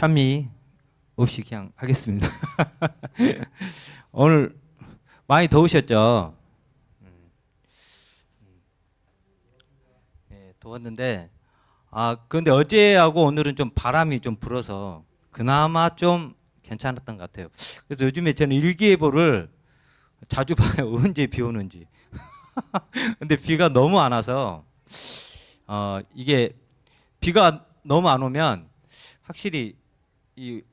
찬미 없이 그냥 하겠습니다. 오늘 많이 더우셨죠? 네, 더웠는데 그런데 어제하고 오늘은 좀 바람이 좀 불어서 그나마 좀 괜찮았던 것 같아요. 그래서 요즘에 저는 일기예보를 자주 봐요. 언제 비 오는지. 근데 비가 너무 안 와서 이게 비가 너무 안 오면 확실히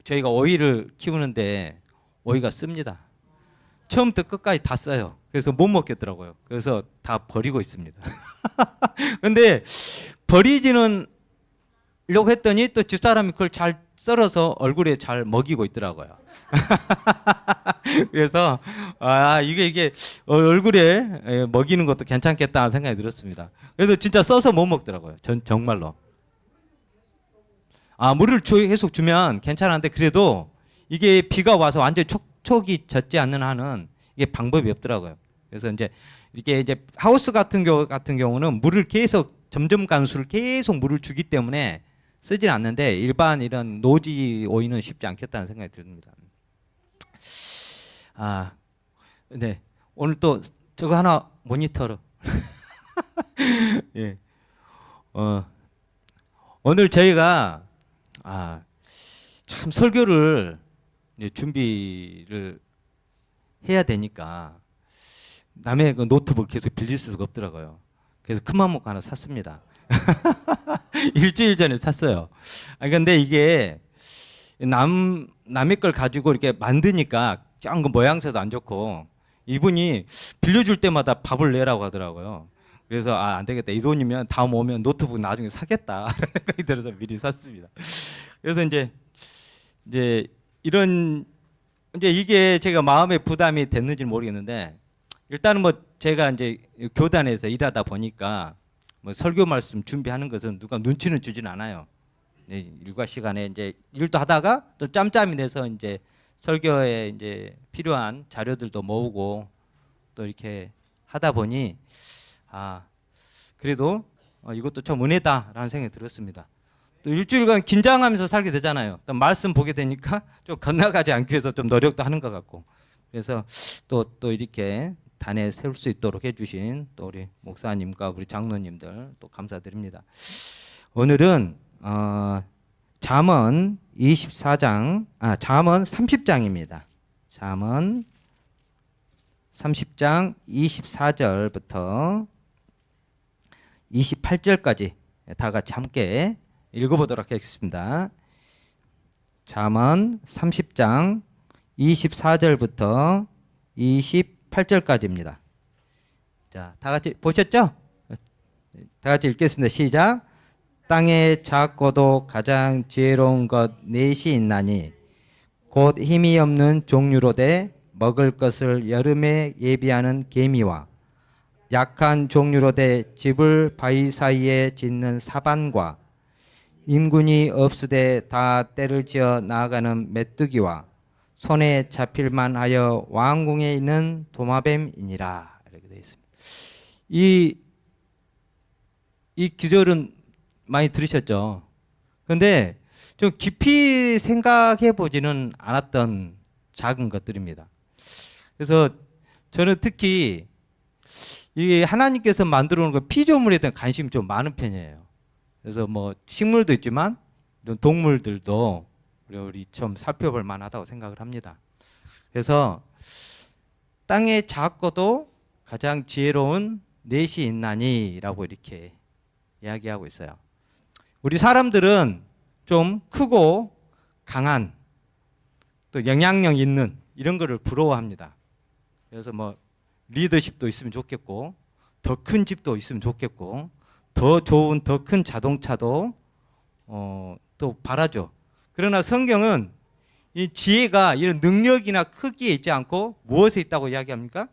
저희가 오이를 키우는데 오이가 씁니다. 처음부터 끝까지 다 써요. 그래서 못 먹겠더라고요. 그래서 다 버리고 있습니다. 근데 버리지는 려고 했더니 또 집사람이 그걸 잘 썰어서 얼굴에 잘 먹이고 있더라고요. 그래서 이게 얼굴에 먹이는 것도 괜찮겠다는 생각이 들었습니다. 그래도 진짜 써서 못 먹더라고요. 정말로. 물을 계속 주면 괜찮은데 그래도 이게 비가 와서 완전 촉촉이 젖지 않는 한은 이게 방법이 없더라고요. 그래서 이게 하우스 같은 경우는 물을 계속 점점 간수를 계속 물을 주기 때문에 쓰진 않는데 일반 이런 노지 오이는 쉽지 않겠다는 생각이 듭니다. 네. 오늘 또 저거 하나 모니터로. 예. 오늘 저희가 참 설교를 준비를 해야 되니까 남의 그 노트북 계속 빌릴 수가 없더라고요. 그래서 큰맘 먹고 하나 샀습니다. 일주일 전에 샀어요. 근데 이게 남의 걸 가지고 이렇게 만드니까 짱 그 모양새도 안 좋고 이분이 빌려줄 때마다 밥을 내라고 하더라고요. 그래서 안 되겠다. 이 돈이면 다음 오면 노트북 나중에 사겠다. 라는 생각이 들어서 미리 샀습니다. 그래서 이게 제가 마음의 부담이 됐는지 모르겠는데 일단은 제가 교단에서 일하다 보니까 설교 말씀 준비하는 것은 누가 눈치는 주진 않아요. 일과 시간에 일도 하다가 또 짬짬이 내서 설교에 필요한 자료들도 모으고 또 이렇게 하다 보니 그래도 이것도 좀 은혜다라는 생각이 들었습니다. 또 일주일간 긴장하면서 살게 되잖아요. 또 말씀 보게 되니까 좀 건너가지 않기 위해서 좀 노력도 하는 것 같고 그래서 또 이렇게 단에 세울 수 있도록 해주신 또 우리 목사님과 우리 장로님들 또 감사드립니다. 오늘은 잠언 24장, 잠언 30장입니다. 잠언 30장 24절부터 28절까지 다 같이 함께 읽어보도록 하겠습니다. 잠언 30장 24절부터 28절까지입니다. 자, 다 같이 보셨죠? 다 같이 읽겠습니다. 시작. 땅에 작고도 가장 지혜로운 것 넷이 있나니 곧 힘이 없는 종류로되 먹을 것을 여름에 예비하는 개미와 약한 종류로되 집을 바위 사이에 짓는 사반과 임군이 없으되 다 때를 지어 나아가는 메뚜기와 손에 잡힐만 하여 왕궁에 있는 도마뱀이니라. 이렇게 되어 있습니다. 이 기절은 많이 들으셨죠? 그런데 좀 깊이 생각해 보지는 않았던 작은 것들입니다. 그래서 저는 특히 이 하나님께서 만들어 놓은 피조물에 대한 관심이 좀 많은 편이에요. 그래서 식물도 있지만 이런 동물들도 우리 좀 살펴볼 만하다고 생각을 합니다. 그래서 땅에 작고도 가장 지혜로운 넷이 있나니라고 이렇게 이야기하고 있어요. 우리 사람들은 좀 크고 강한 또 영향력 있는 이런 거를 부러워합니다. 그래서 리더십도 있으면 좋겠고 더 큰 집도 있으면 좋겠고 더 좋은 더 큰 자동차도 또 바라죠. 그러나 성경은 이 지혜가 이런 능력이나 크기에 있지 않고 무엇에 있다고 이야기합니까?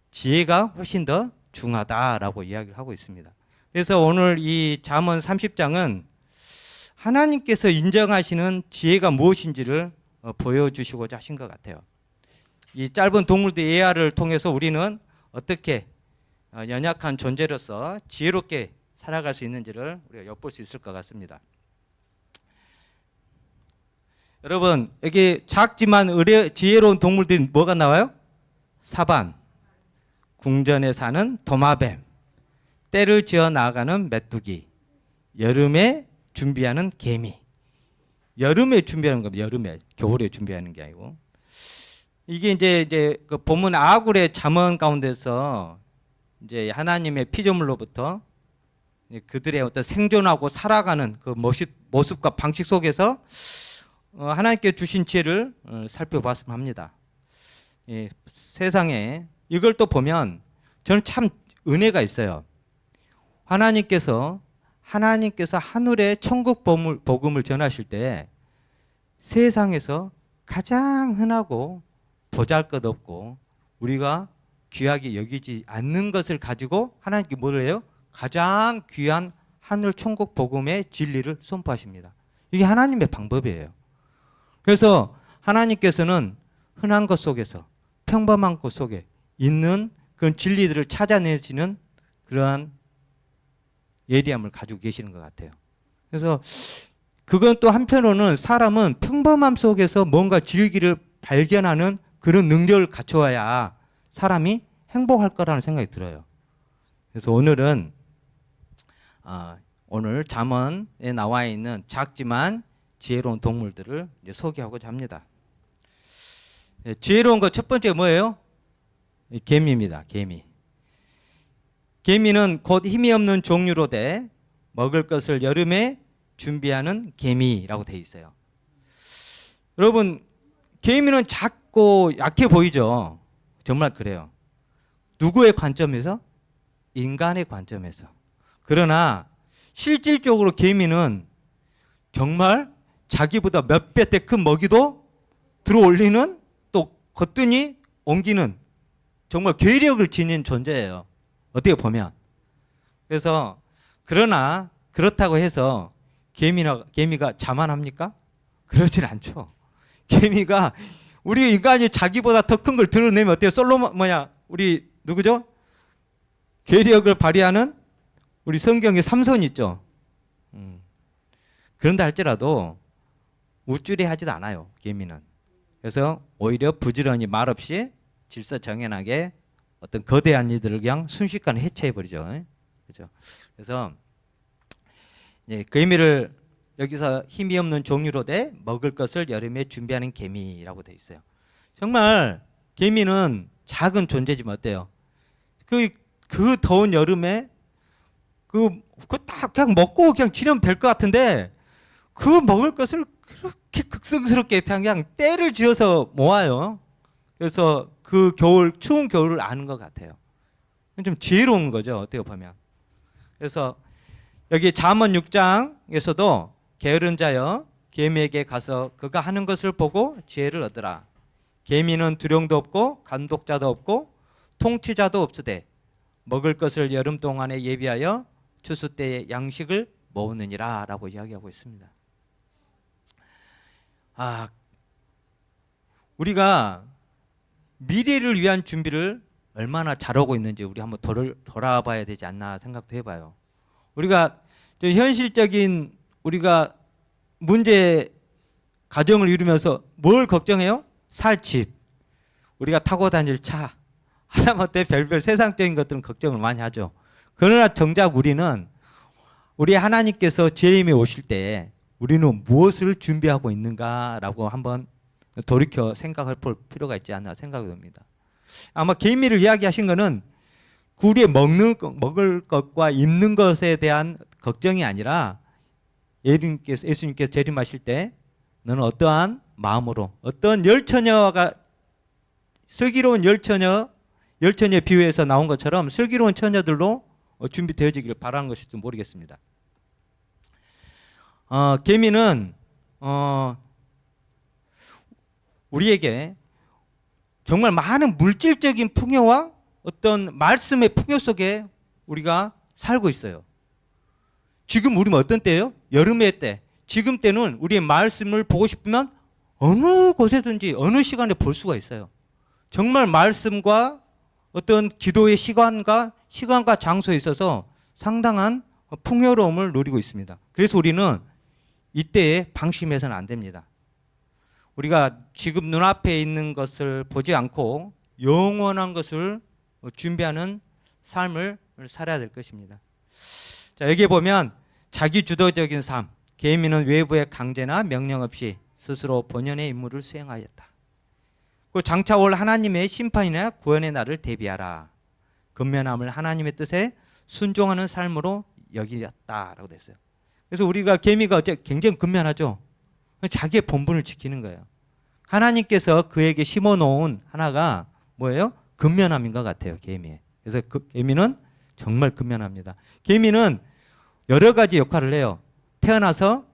지혜가 훨씬 더 중하다라고 이야기를 하고 있습니다. 그래서 오늘 이 잠언 30장은 하나님께서 인정하시는 지혜가 무엇인지를 보여주시고자 하신 것 같아요. 이 짧은 동물들 예화를 통해서 우리는 어떻게 연약한 존재로서 지혜롭게 살아갈 수 있는지를 우리가 엿볼 수 있을 것 같습니다. 여러분 여기 작지만 지혜로운 동물들이 뭐가 나와요? 사반, 궁전에 사는 도마뱀, 때를 지어 나아가는 메뚜기, 여름에 준비하는 개미. 여름에 준비하는 겁니다. 여름에, 겨울에 준비하는 게 아니고. 이게 이제 그 본문 아굴의 잠언 가운데서 이제 하나님의 피조물로부터 그들의 어떤 생존하고 살아가는 그 모습과 방식 속에서 하나님께 주신 지혜를 살펴봤으면 합니다. 세상에 이걸 또 보면 저는 참 은혜가 있어요. 하나님께서 하늘에 천국 복음을 전하실 때 세상에서 가장 흔하고 보잘것없고 우리가 귀하게 여기지 않는 것을 가지고 하나님께 뭐를 해요? 가장 귀한 하늘 천국 복음의 진리를 선포하십니다. 이게 하나님의 방법이에요. 그래서 하나님께서는 흔한 것 속에서 평범한 것 속에 있는 그런 진리들을 찾아내시는 그러한 예리함을 가지고 계시는 것 같아요. 그래서 그건 또 한편으로는 사람은 평범함 속에서 뭔가 진리를 발견하는 그런 능력을 갖춰야 사람이 행복할 거라는 생각이 들어요. 그래서 오늘은 오늘 잠언에 나와 있는 작지만 지혜로운 동물들을 이제 소개하고자 합니다. 지혜로운 것 첫 번째 뭐예요? 개미입니다. 개미. 개미는 곧 힘이 없는 종류로 돼 먹을 것을 여름에 준비하는 개미라고 되어 있어요. 여러분, 개미는 작고 약해 보이죠? 정말 그래요. 누구의 관점에서? 인간의 관점에서. 그러나 실질적으로 개미는 정말 자기보다 몇 배 더 큰 먹이도 들어올리는 또 거뜬히 옮기는 정말 괴력을 지닌 존재예요. 어떻게 보면. 그래서 그러나 그렇다고 해서 개미가 자만합니까? 그러진 않죠. 개미가 우리 인간이 자기보다 더 큰 걸 드러내면 어때요? 우리 누구죠? 괴력을 발휘하는 우리 성경에 삼손 있죠. 그런다 할지라도 우쭐해하지도 않아요. 개미는. 그래서 오히려 부지런히 말없이 질서정연하게 어떤 거대한 이들을 그냥 순식간에 해체해버리죠. 그렇죠? 그래서 개미를 여기서 힘이 없는 종류로 돼 먹을 것을 여름에 준비하는 개미라고 돼 있어요. 정말 개미는 작은 존재지만 어때요? 그 더운 여름에 그거 딱 그냥 먹고 그냥 지내면 될 것 같은데 그 먹을 것을 그렇게 극성스럽게 그냥 때를 지어서 모아요. 그래서 그 추운 겨울을 아는 것 같아요. 좀 지혜로운 거죠. 어떻게 보면. 그래서 여기 잠언 6장에서도 게으른 자여 개미에게 가서 그가 하는 것을 보고 지혜를 얻으라. 개미는 두령도 없고 감독자도 없고 통치자도 없으되 먹을 것을 여름 동안에 예비하여 추수 때에 양식을 모으느니라 라고 이야기하고 있습니다. 우리가 미래를 위한 준비를 얼마나 잘하고 있는지 우리 한번 돌아봐야 되지 않나 생각도 해봐요. 우리가 현실적인 우리가 문제 가정을 이루면서 뭘 걱정해요? 살 집, 우리가 타고 다닐 차, 하다못해 별별 세상적인 것들은 걱정을 많이 하죠. 그러나 정작 우리는 우리 하나님께서 재림에 오실 때 우리는 무엇을 준비하고 있는가라고 한번 돌이켜 생각할 필요가 있지 않나 생각이 듭니다. 아마 개미를 이야기하신 거는 우리의 먹을 것과 입는 것에 대한 걱정이 아니라 예수님께서 재림하실 때 너는 어떠한 마음으로 어떤 열처녀가 슬기로운 열처녀 비유에서 나온 것처럼 슬기로운 처녀들로 준비되어지길 바라는 것일지 모르겠습니다. 개미는 우리에게 정말 많은 물질적인 풍요와 어떤 말씀의 풍요 속에 우리가 살고 있어요. 지금 우리는 어떤 때예요? 여름의 때. 지금 때는 우리의 말씀을 보고 싶으면 어느 곳에든지 어느 시간에 볼 수가 있어요. 정말 말씀과 어떤 기도의 시간과 장소에 있어서 상당한 풍요로움을 누리고 있습니다. 그래서 우리는 이때에 방심해서는 안 됩니다. 우리가 지금 눈앞에 있는 것을 보지 않고 영원한 것을 준비하는 삶을 살아야 될 것입니다. 자, 여기 보면 자기 주도적인 삶, 계민은 외부의 강제나 명령 없이 스스로 본연의 임무를 수행하였다. 그리고 장차 올 하나님의 심판이나 구원의 날을 대비하라. 근면함을 하나님의 뜻에 순종하는 삶으로 여기었다라고 됐어요. 그래서 우리가 계미가 굉장히 근면하죠. 자기의 본분을 지키는 거예요. 하나님께서 그에게 심어놓은 하나가 뭐예요? 근면함인 것 같아요. 계미에. 그래서 그 계미는 정말 근면합니다. 계미는 여러 가지 역할을 해요. 태어나서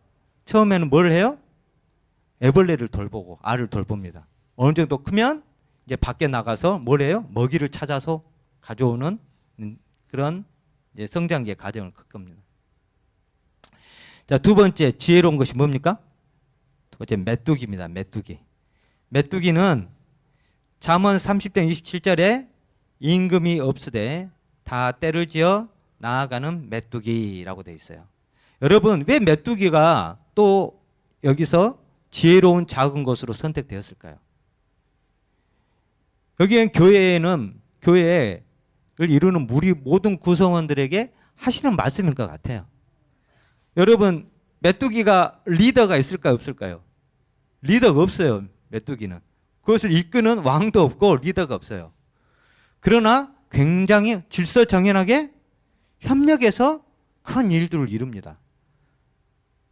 처음에는 뭘 해요? 애벌레를 돌보고 알을 돌봅니다. 어느 정도 크면 이제 밖에 나가서 뭘 해요? 먹이를 찾아서 가져오는 그런 이제 성장기의 과정을 걸 겁니다. 자, 두 번째 지혜로운 것이 뭡니까? 두 번째 메뚜기입니다. 메뚜기. 메뚜기는 잠언 30장 27절에 임금이 없으되 다 때를 지어 나아가는 메뚜기라고 되어 있어요. 여러분, 왜 메뚜기가 또 여기서 지혜로운 작은 것으로 선택되었을까요? 여기엔 교회를 이루는 우리 모든 구성원들에게 하시는 말씀인 것 같아요. 여러분, 메뚜기가 리더가 있을까요? 없을까요? 리더가 없어요. 메뚜기는. 그것을 이끄는 왕도 없고 리더가 없어요. 그러나 굉장히 질서정연하게 협력해서 큰 일들을 이룹니다.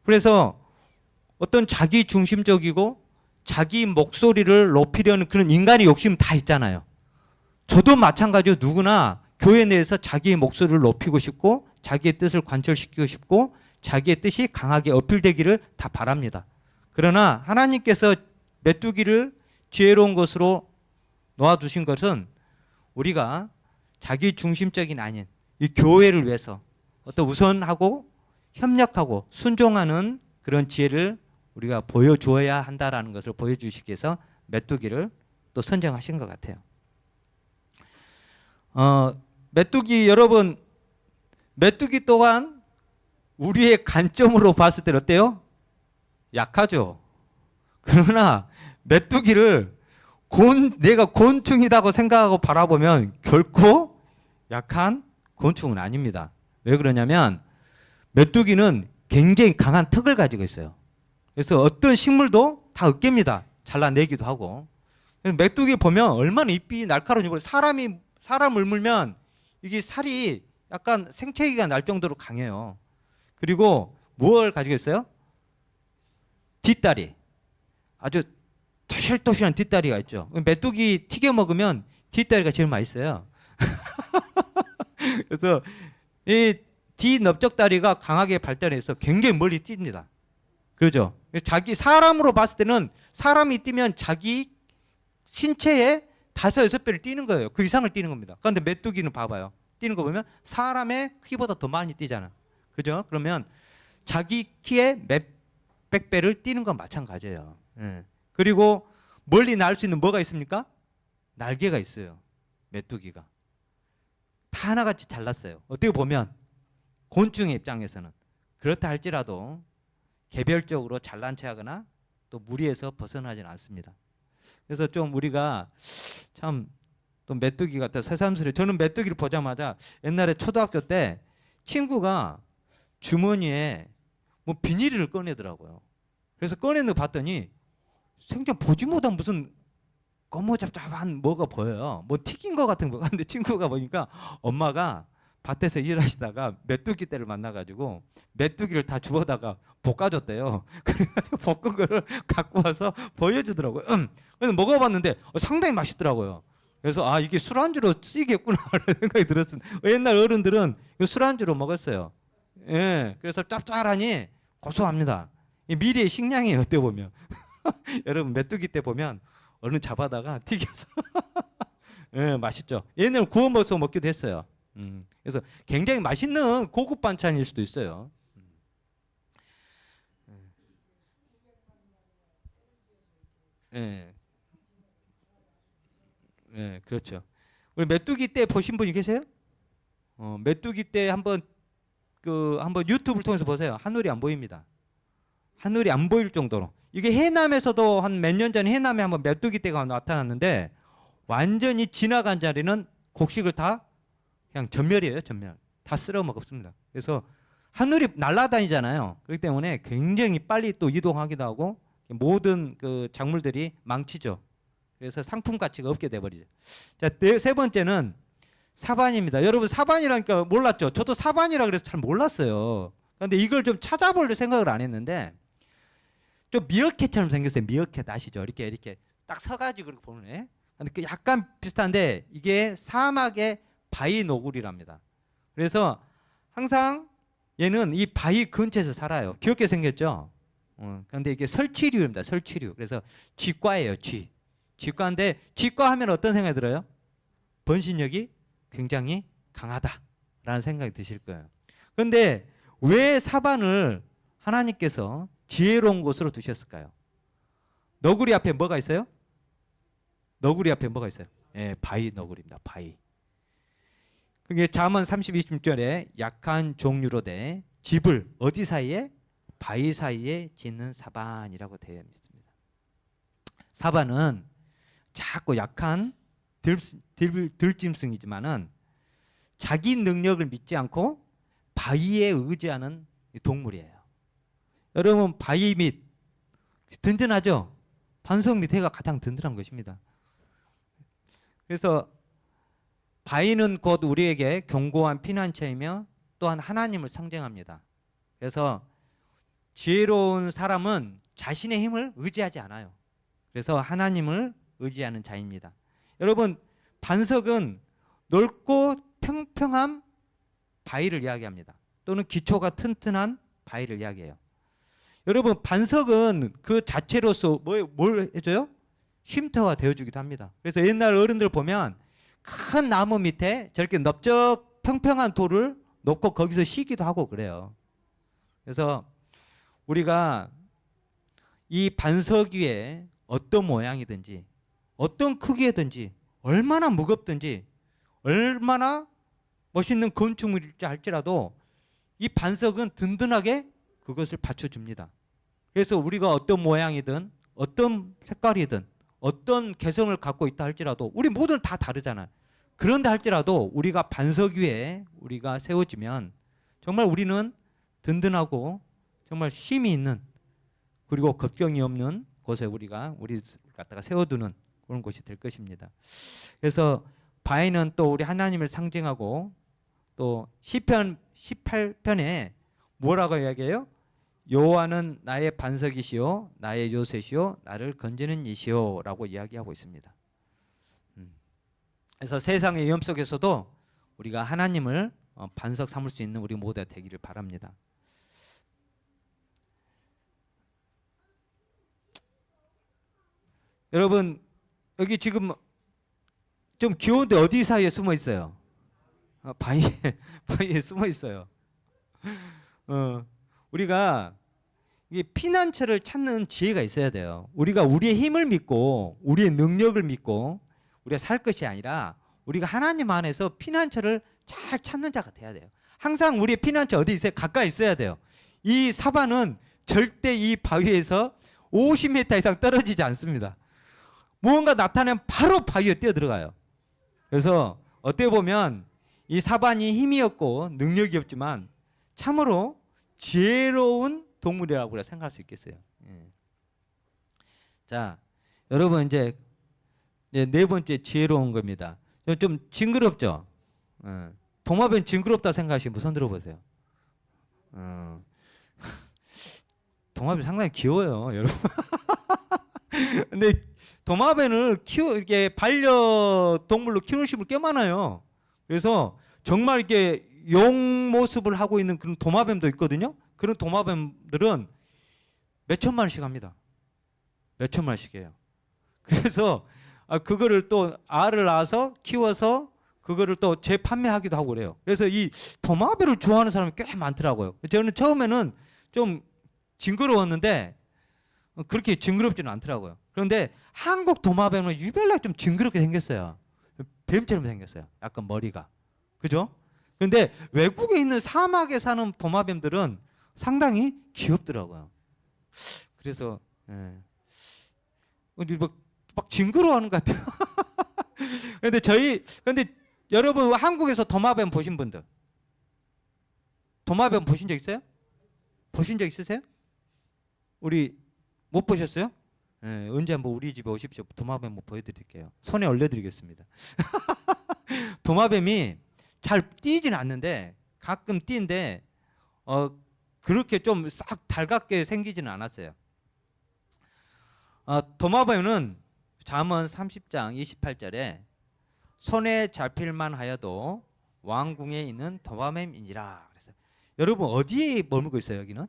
그래서 어떤 자기 중심적이고 자기 목소리를 높이려는 그런 인간의 욕심 다 있잖아요. 저도 마찬가지로 누구나 교회 내에서 자기의 목소리를 높이고 싶고 자기의 뜻을 관철시키고 싶고 자기의 뜻이 강하게 어필되기를 다 바랍니다. 그러나 하나님께서 메뚜기를 지혜로운 것으로 놓아두신 것은 우리가 자기 중심적인 아닌 이 교회를 위해서 어떤 우선하고 협력하고 순종하는 그런 지혜를 우리가 보여주어야 한다라는 것을 보여주시기 위해서 메뚜기를 또 선정하신 것 같아요. 메뚜기 여러분, 메뚜기 또한 우리의 관점으로 봤을 때 어때요? 약하죠. 그러나 메뚜기를 내가 곤충이라고 생각하고 바라보면 결코 약한 곤충은 아닙니다. 왜 그러냐면 메뚜기는 굉장히 강한 턱을 가지고 있어요. 그래서 어떤 식물도 다 으깹니다. 잘라내기도 하고. 메뚜기 보면 얼마나 잎이 날카로운지 사람을 물면 이게 살이 약간 생채기가 날 정도로 강해요. 그리고 뭘 가지고 있어요? 뒷다리. 아주 토실토실한 뒷다리가 있죠. 메뚜기 튀겨 먹으면 뒷다리가 제일 맛있어요. 그래서 이 뒷넓적다리가 강하게 발달해서 굉장히 멀리 뜁니다. 그렇죠? 사람으로 봤을 때는 사람이 뛰면 자기 신체의 5-6배를 뛰는 거예요. 그 이상을 뛰는 겁니다. 그런데 메뚜기는 봐봐요. 뛰는 거 보면 사람의 키보다 더 많이 뛰잖아. 그죠? 그러면 자기 키의 몇백 배를 뛰는 건 마찬가지예요. 그리고 멀리 날 수 있는 뭐가 있습니까? 날개가 있어요. 메뚜기가. 다 하나같이 잘났어요. 어떻게 보면 곤충의 입장에서는. 그렇다 할지라도 개별적으로 잘난 체하거나 또 무리에서 벗어나지는 않습니다. 그래서 좀 우리가 참 또 메뚜기 같아 새삼스레. 저는 메뚜기를 보자마자 옛날에 초등학교 때 친구가 주머니에 뭐 비닐을 꺼내더라고요. 그래서 꺼내는 거 봤더니 생전 보지 못한 무슨 거무잡잡한 뭐가 보여요. 뭐 튀긴 거 같은 거 같은데 친구가 보니까 엄마가 밭에서 일하시다가 메뚜기 떼를 만나가지고 메뚜기를 다 주워다가 볶아줬대요. 그래가지고 볶은 거를 갖고 와서 보여주더라고요. 그래서 먹어봤는데 상당히 맛있더라고요. 그래서 이게 술안주로 쓰이겠구나 라는 생각이 들었습니다. 옛날 어른들은 술안주로 먹었어요. 예, 그래서 짭짤하니 고소합니다. 미래의 식량이에요. 어떻게 보면. 여러분 메뚜기 떼 보면 얼른 잡아다가 튀겨서 예, 맛있죠. 얘는 구워 먹어서 먹기도 했어요. 그래서 굉장히 맛있는 고급 반찬일 수도 있어요. 예. 예, 그렇죠. 우리 메뚜기 떼 보신 분이 계세요? 메뚜기 떼 한번 한번 유튜브를 통해서 보세요. 하늘이 안 보입니다. 하늘이 안 보일 정도로 이게 해남에서도 한 몇 년 전에 해남에 한번 메뚜기 떼가 나타났는데 완전히 지나간 자리는 곡식을 다 그냥 전멸이에요, 전멸. 다 쓸어 먹었습니다. 그래서 하늘이 날아다니잖아요. 그렇기 때문에 굉장히 빨리 또 이동하기도 하고 모든 그 작물들이 망치죠. 그래서 상품 가치가 없게 돼버리죠. 자, 세 번째는 사반입니다. 여러분 사반이라니까 몰랐죠? 저도 사반이라 그래서 잘 몰랐어요. 그런데 이걸 좀 찾아볼 생각을 안 했는데 좀 미어캣처럼 생겼어요. 미어캣 아시죠? 이렇게 딱 서가지고 그렇게 보는 애. 근데 그 약간 비슷한데 이게 사막의 바위 너구리랍니다. 그래서 항상 얘는 이 바위 근처에서 살아요. 귀엽게 생겼죠? 그런데 이게 설치류입니다. 설치류. 그래서 쥐과예요. 쥐과인데 쥐과 하면 어떤 생각이 들어요? 번식력이 굉장히 강하다라는 생각이 드실 거예요. 그런데 왜 사반을 하나님께서 지혜로운 곳으로 두셨을까요? 너구리 앞에 뭐가 있어요? 너구리 앞에 뭐가 있어요? 예, 바위 너구리입니다. 바위. 그게 잠언 32절에 약한 종류로 돼 집을 어디 사이에? 바위 사이에 짓는 사반이라고 되어 있습니다. 사반은 작고 약한 들짐승이지만은 자기 능력을 믿지 않고 바위에 의지하는 동물이에요. 여러분 바위 밑 든든하죠? 반석 밑에가 가장 든든한 것입니다. 그래서 바위는 곧 우리에게 견고한 피난처이며 또한 하나님을 상징합니다. 그래서 지혜로운 사람은 자신의 힘을 의지하지 않아요. 그래서 하나님을 의지하는 자입니다. 여러분 반석은 넓고 평평한 바위를 이야기합니다. 또는 기초가 튼튼한 바위를 이야기해요. 여러분 반석은 그 자체로서 뭘 해줘요? 쉼터가 되어주기도 합니다. 그래서 옛날 어른들 보면 큰 나무 밑에 저렇게 넓적 평평한 돌을 놓고 거기서 쉬기도 하고 그래요. 그래서 우리가 이 반석 위에 어떤 모양이든지 어떤 크기든지 얼마나 무겁든지 얼마나 멋있는 건축물일지 할지라도 이 반석은 든든하게 그것을 받쳐줍니다. 그래서 우리가 어떤 모양이든 어떤 색깔이든 어떤 개성을 갖고 있다 할지라도 우리 모두는 다 다르잖아요. 그런데 할지라도 우리가 반석 위에 우리가 세워지면 정말 우리는 든든하고 정말 쉼이 있는 그리고 걱정이 없는 곳에 우리를 갖다가 세워두는 그런 곳이 될 것입니다. 그래서 바위는 또 우리 하나님을 상징하고 또 시편 18편에 뭐라고 이야기해요? 여호와는 나의 반석이시요 나의 요새시요 나를 건지는 이시요 라고 이야기하고 있습니다. 그래서 세상의 위험 속에서도 우리가 하나님을 반석 삼을 수 있는 우리 모두가 되기를 바랍니다. 여러분 여기 지금 좀 귀여운데 어디 사이에 숨어 있어요? 바위에 숨어 있어요. 우리가 이 피난처를 찾는 지혜가 있어야 돼요. 우리가 우리의 힘을 믿고 우리의 능력을 믿고 우리가 살 것이 아니라 우리가 하나님 안에서 피난처를 잘 찾는 자가 돼야 돼요. 항상 우리의 피난처 어디 있어요? 가까이 있어야 돼요. 이 사반은 절대 이 바위에서 50m 이상 떨어지지 않습니다. 무언가 나타나면 바로 바위에 뛰어들어가요. 그래서 어떻게 보면 이 사반이 힘이 없고 능력이 없지만 참으로 지혜로운 동물이라고 우리가 생각할 수 있겠어요. 예. 자, 여러분 이제 네 번째 지혜로운 겁니다. 좀 징그럽죠? 도마뱀 징그럽다 생각하시면 손 들어보세요. 도마뱀 상당히 귀여워요, 여러분. 근데 도마뱀을 이렇게 반려동물로 키우는 식물 꽤 많아요. 그래서 정말 이렇게 용 모습을 하고 있는 그런 도마뱀도 있거든요. 그런 도마뱀들은 몇 천만 원씩 합니다. 몇 천만 원씩 해요. 그래서 그거를 또 알을 낳아서 키워서 그거를 또 재판매하기도 하고 그래요. 그래서 이 도마뱀을 좋아하는 사람이 꽤 많더라고요. 저는 처음에는 좀 징그러웠는데 그렇게 징그럽지는 않더라고요. 그런데 한국 도마뱀은 유별나게 좀 징그럽게 생겼어요. 뱀처럼 생겼어요. 약간 머리가. 그죠? 그런데 외국에 있는 사막에 사는 도마뱀들은 상당히 귀엽더라고요. 그래서 예. 어디 막 징그러워하는 것 같아요. 근데 여러분 한국에서 도마뱀 보신 분들, 도마뱀 보신 적 있어요? 보신 적 있으세요? 우리 못 보셨어요? 예, 언제 한번 우리 집에 오십시오. 도마뱀 뭐 보여드릴게요. 손에 올려드리겠습니다. 도마뱀이 잘 뛰지는 않는데 가끔 뛰는데 그렇게 좀 싹 달갑게 생기지는 않았어요. 도마뱀은 잠언 30장 28절에 손에 잡힐만 하여도 왕궁에 있는 도마뱀이니라. 그래서 여러분 어디에 머물고 있어요? 여기는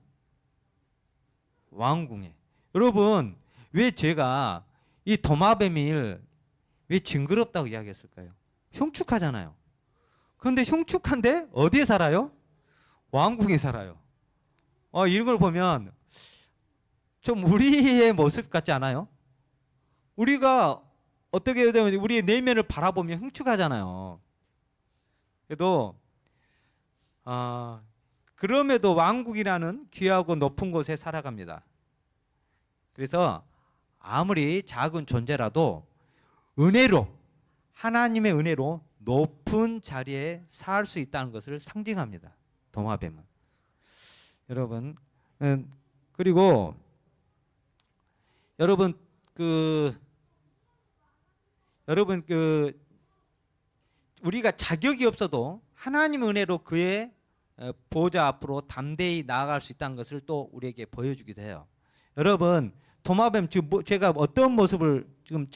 왕궁에. 여러분 왜 제가 이 도마뱀을 왜 징그럽다고 이야기했을까요? 흉측하잖아요. 그런데 흉측한데 어디에 살아요? 왕궁에 살아요. 이런 걸 보면 좀 우리의 모습 같지 않아요? 우리가 어떻게 되면 우리의 내면을 바라보면 흉측하잖아요. 그래도 그럼에도 왕국이라는 귀하고 높은 곳에 살아갑니다. 그래서 아무리 작은 존재라도 은혜로, 하나님의 은혜로 높은 자리에 살 수 있다는 것을 상징합니다. 도마뱀은. 여러분, 그리고 여러분 우리가 자격이 없어도 하나님의 은혜로 그의 보좌 앞으로 담대히 나아갈 수 있다는 것을 또 우리에게 보여주기도 해요. 여러분, 도마뱀 지금 제가 어떤 모습을 지금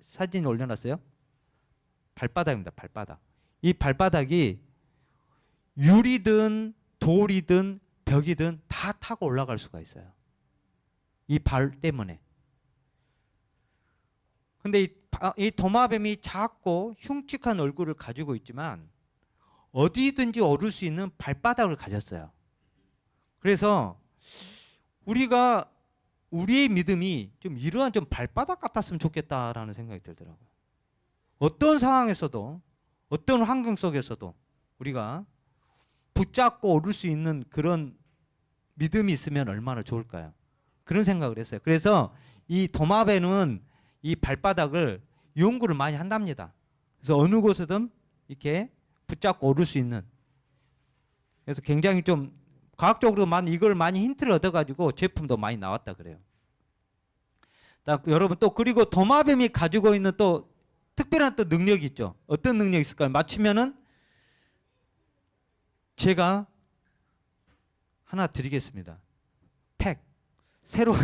사진을 올려놨어요? 발바닥입니다. 발바닥. 이 발바닥이 유리든 돌이든 벽이든 다 타고 올라갈 수가 있어요. 이 발 때문에. 근데 이 도마뱀이 작고 흉측한 얼굴을 가지고 있지만 어디든지 오를 수 있는 발바닥을 가졌어요. 그래서 우리의 믿음이 좀 이러한 좀 발바닥 같았으면 좋겠다라는 생각이 들더라고요. 어떤 상황에서도, 어떤 환경 속에서도 우리가 붙잡고 오를 수 있는 그런 믿음이 있으면 얼마나 좋을까요? 그런 생각을 했어요. 그래서 이 도마뱀은 이 발바닥을 연구를 많이 한답니다. 그래서 어느 곳에든 이렇게 붙잡고 오를 수 있는. 그래서 굉장히 좀 과학적으로 이걸 많이 힌트를 얻어가지고 제품도 많이 나왔다 그래요. 여러분 또 그리고 도마뱀이 가지고 있는 또 특별한 또 능력이 있죠. 어떤 능력이 있을까요? 맞추면은 제가 하나 드리겠습니다. 팩. 새로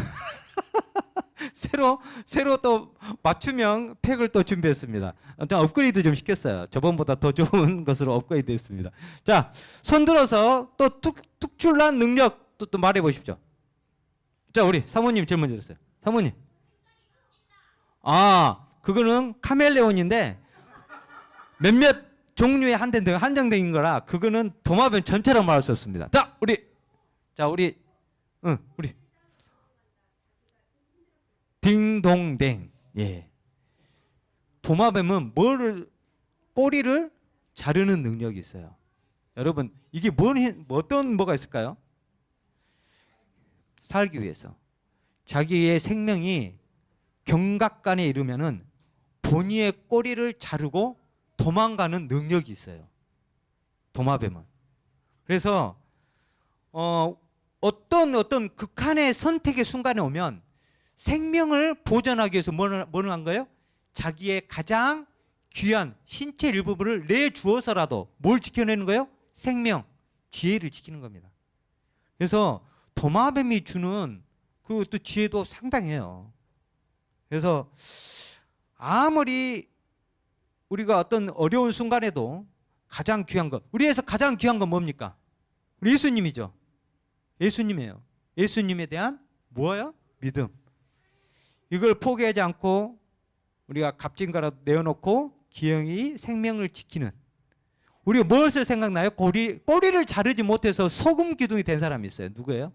또 맞춤형 팩을 또 준비했습니다. 업그레이드 좀 시켰어요. 저번보다 더 좋은 것으로 업그레이드 했습니다. 자, 손들어서 또 특출난 능력 또 말해 보십시오. 자, 우리 사모님 질문 드렸어요. 사모님. 그거는 카멜레온인데 몇몇 종류에 한정된 거라 그거는 도마뱀 전체라고 말할 수 없습니다. 우리 딩동댕. 예. 도마뱀은 꼬리를 자르는 능력이 있어요. 여러분, 이게 뭐가 있을까요? 살기 위해서. 자기의 생명이 경각간에 이르면은 본인의 꼬리를 자르고 도망가는 능력이 있어요. 도마뱀은. 그래서, 어떤 극한의 선택의 순간에 오면 생명을 보존하기 위해서 뭐를 한 거예요? 자기의 가장 귀한 신체 일부분을 내주어서라도 뭘 지켜내는 거예요? 생명, 지혜를 지키는 겁니다. 그래서 도마뱀이 주는 또 지혜도 상당해요. 그래서 아무리 우리가 어떤 어려운 순간에도 가장 귀한 것, 우리에서 가장 귀한 건 뭡니까? 우리 예수님이죠. 예수님이에요. 예수님에 대한 뭐예요? 믿음. 이걸 포기하지 않고 우리가 값진거라도 내어놓고 기영이 생명을 지키는. 우리가 무엇을 생각나요? 꼬리를 자르지 못해서 소금 기둥이 된 사람이 있어요. 누구예요?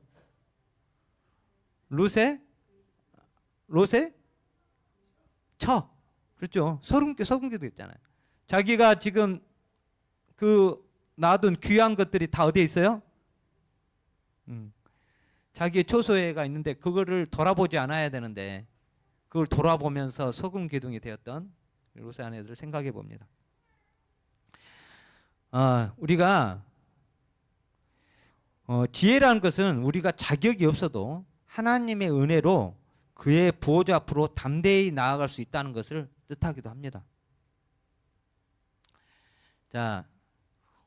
로세? 그렇죠. 소금 기둥 있잖아요. 자기가 지금 놔둔 귀한 것들이 다 어디에 있어요? 자기의 초소회가 있는데 그거를 돌아보지 않아야 되는데 그걸 돌아보면서 소금 기둥이 되었던 롯의 아내들을 생각해 봅니다. 우리가 지혜라는 것은 우리가 자격이 없어도 하나님의 은혜로 그의 보호자 앞으로 담대히 나아갈 수 있다는 것을 뜻하기도 합니다. 자,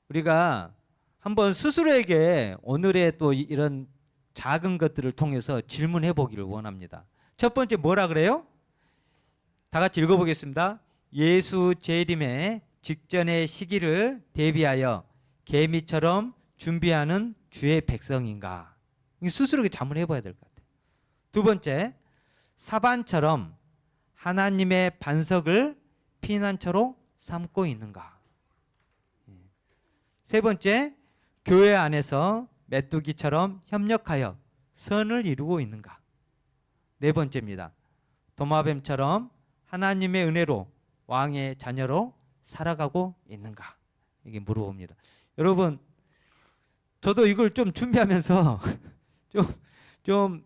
우리가 한번 스스로에게 오늘의 또 이런 작은 것들을 통해서 질문해 보기를 원합니다. 첫 번째 뭐라 그래요? 다 같이 읽어보겠습니다. 예수 재림의 직전의 시기를 대비하여 개미처럼 준비하는 주의 백성인가? 스스로에게 자문해 봐야 될 것 같아요. 두 번째, 사반처럼 하나님의 반석을 피난처로 삼고 있는가? 세 번째, 교회 안에서 메뚜기처럼 협력하여 선을 이루고 있는가? 네 번째입니다. 도마뱀처럼 하나님의 은혜로 왕의 자녀로 살아가고 있는가? 이게 물어봅니다. 여러분, 저도 이걸 좀 준비하면서 좀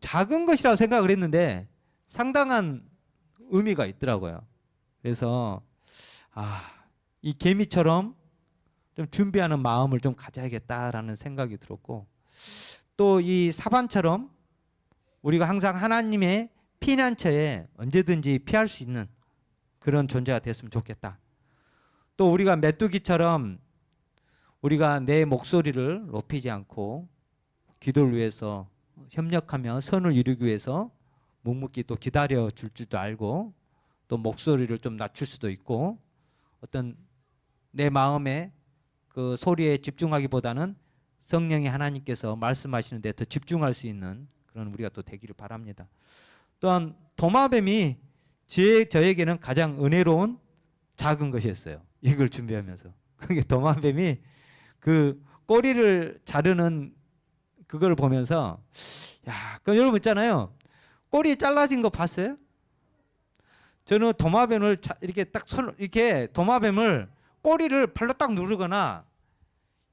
작은 것이라고 생각을 했는데 상당한 의미가 있더라고요. 그래서 이 개미처럼 좀 준비하는 마음을 좀 가져야겠다라는 생각이 들었고, 또 이 사반처럼 우리가 항상 하나님의 피난처에 언제든지 피할 수 있는 그런 존재가 됐으면 좋겠다. 또 우리가 메뚜기처럼 우리가 내 목소리를 높이지 않고 기도를 위해서 협력하며 선을 이루기 위해서 묵묵히 또 기다려 줄 줄도 알고, 또 목소리를 좀 낮출 수도 있고, 어떤 내 마음에 그 소리에 집중하기보다는 성령이 하나님께서 말씀하시는 데 더 집중할 수 있는 그런 우리가 또 되기를 바랍니다. 또한 도마뱀이 저에게는 가장 은혜로운 작은 것이었어요. 이걸 준비하면서. 그게 도마뱀이 그 꼬리를 자르는 그걸 보면서, 그 여러분 있잖아요. 꼬리 잘라진 거 봤어요? 저는 도마뱀을 이렇게 딱 이렇게 도마뱀을 꼬리를 발로 딱 누르거나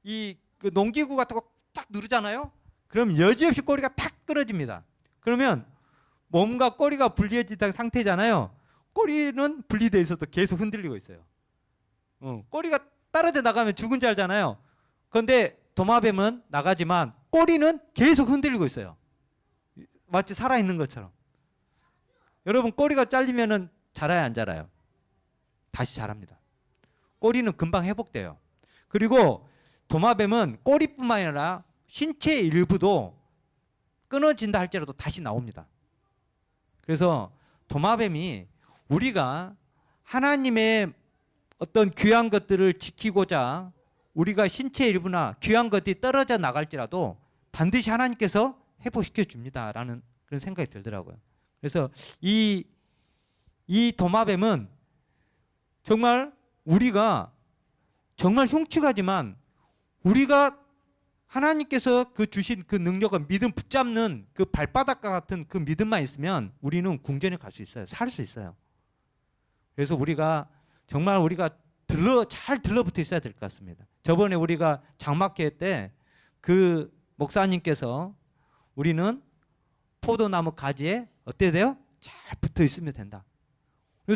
그 농기구 같은 거 딱 누르잖아요. 그럼 여지없이 꼬리가 탁 끊어집니다. 그러면 몸과 꼬리가 분리해진 상태잖아요. 꼬리는 분리되어 있어도 계속 흔들리고 있어요. 꼬리가 떨어져 나가면 죽은 줄 알잖아요. 그런데 도마뱀은 나가지만 꼬리는 계속 흔들리고 있어요. 마치 살아있는 것처럼. 여러분, 꼬리가 잘리면은 자라야 안 자라요? 다시 자랍니다. 꼬리는 금방 회복돼요. 그리고 도마뱀은 꼬리뿐만 아니라 신체의 일부도 끊어진다 할지라도 다시 나옵니다. 그래서 도마뱀이 우리가 하나님의 어떤 귀한 것들을 지키고자 우리가 신체의 일부나 귀한 것들이 떨어져 나갈지라도 반드시 하나님께서 회복시켜 줍니다라는 그런 생각이 들더라고요. 그래서 이 도마뱀은 정말 우리가 정말 흉측하지만 우리가 하나님께서 그 주신 그 능력과 믿음 붙잡는 그 발바닥과 같은 그 믿음만 있으면 우리는 궁전에 갈 수 있어요. 살 수 있어요. 그래서 우리가 정말 잘 들러붙어 있어야 될 것 같습니다. 저번에 우리가 장막회 때 그 목사님께서 우리는 포도나무 가지에 어때야 돼요? 잘 붙어 있으면 된다.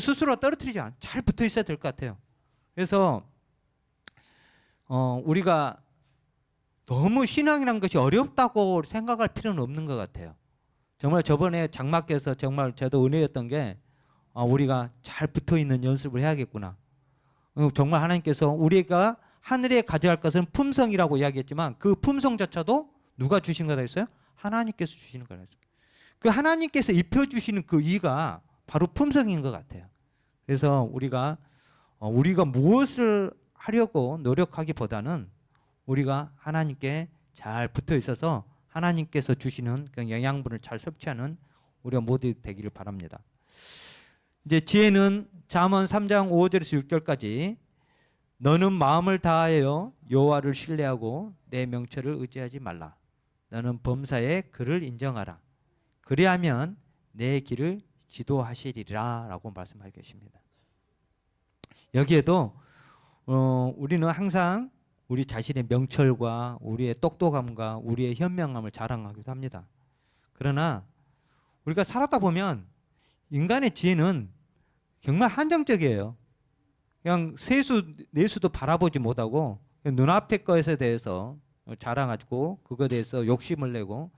스스로 떨어뜨리지 않아. 잘 붙어 있어야 될 것 같아요. 그래서 우리가 너무 신앙이라는 것이 어렵다고 생각할 필요는 없는 것 같아요. 정말 저번에 장막에서 정말 저도 은혜였던 게 우리가 잘 붙어 있는 연습을 해야겠구나. 정말 하나님께서 우리가 하늘에 가져갈 것은 품성이라고 이야기했지만 그 품성조차도 누가 주신 거다 했어요? 하나님께서 주시는 거라 했어요. 그 하나님께서 입혀주시는 그 이가 바로 품성인 것 같아요. 그래서 우리가 무엇을 하려고 노력하기보다는 우리가 하나님께 잘 붙어 있어서 하나님께서 주시는 그 영양분을 잘 섭취하는 우리가 모두 되기를 바랍니다. 이제 지혜는 잠언 3장 5절에서 6절까지 너는 마음을 다하여 여호와를 신뢰하고 내 명철을 의지하지 말라. 너는 범사에 그를 인정하라. 그리하면 내 길을 지도하시리라 라고 말씀하고 계십니다. 여기에도 우리는 항상 우리 자신의 명철과 우리의 똑똑함과 우리의 현명함을 자랑하기도 합니다. 그러나 우리가 살았다 보면 인간의 지혜는 정말 한정적이에요. 그냥 세수, 내수도 바라보지 못하고 눈앞의 것에 대해서 자랑하고 그거에 대해서 욕심을 내고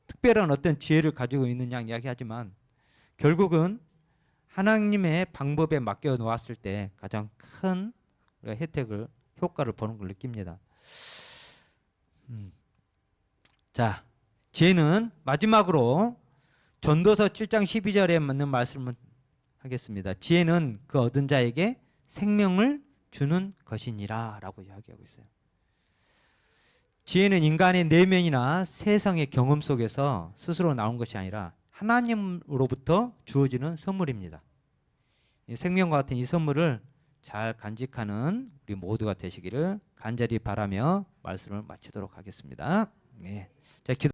특별한 어떤 지혜를 가지고 있는 양 이야기하지만 결국은 하나님의 방법에 맡겨 놓았을 때 가장 큰 우리가 혜택을 효과를 보는 걸 느낍니다. 자, 지혜는 마지막으로 전도서 7장 12절에 맞는 말씀을 하겠습니다. 지혜는 그 얻은 자에게 생명을 주는 것이니라 라고 이야기하고 있어요. 지혜는 인간의 내면이나 세상의 경험 속에서 스스로 나온 것이 아니라 하나님으로부터 주어지는 선물입니다. 이 생명과 같은 이 선물을 잘 간직하는 우리 모두가 되시기를 간절히 바라며 말씀을 마치도록 하겠습니다. 네. 자,